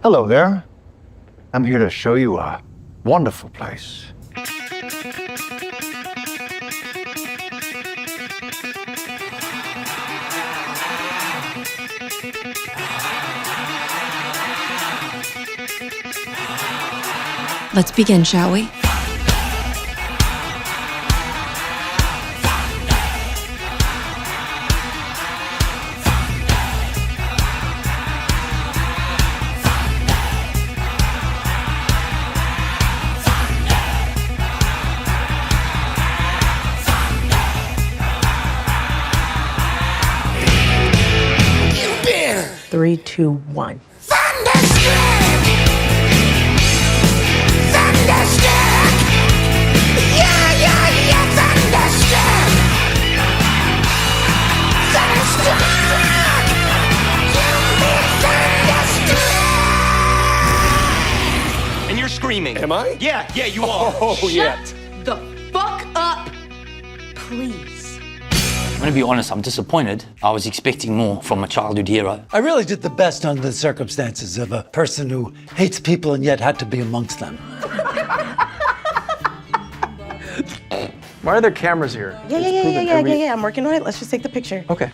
Hello there. I'm here to show you a wonderful place. Let's begin, shall we? Three, two, one. Thunderstruck! Thunderstruck! Yeah, thunderstruck! Thunderstruck! You'll be thunderstruck! And you're screaming. Am I? Yeah, you are. Oh, yeah. The fuck up, please. I'm gonna be honest, I'm disappointed. I was expecting more from a childhood hero. I really did the best under the circumstances of a person who hates people and yet had to be amongst them. Why are there cameras here? Yeah. I'm working on it. Let's just take the picture. Okay.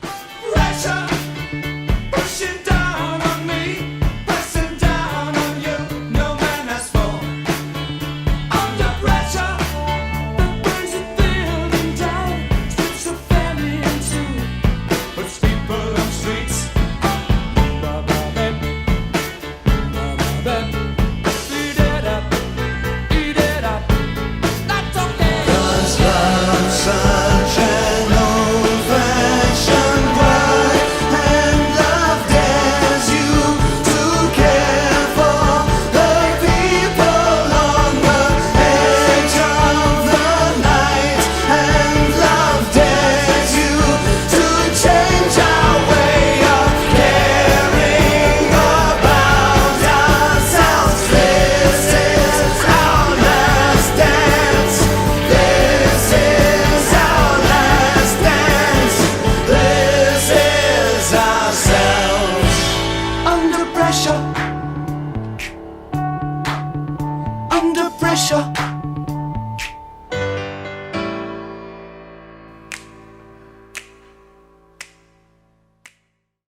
Under pressure.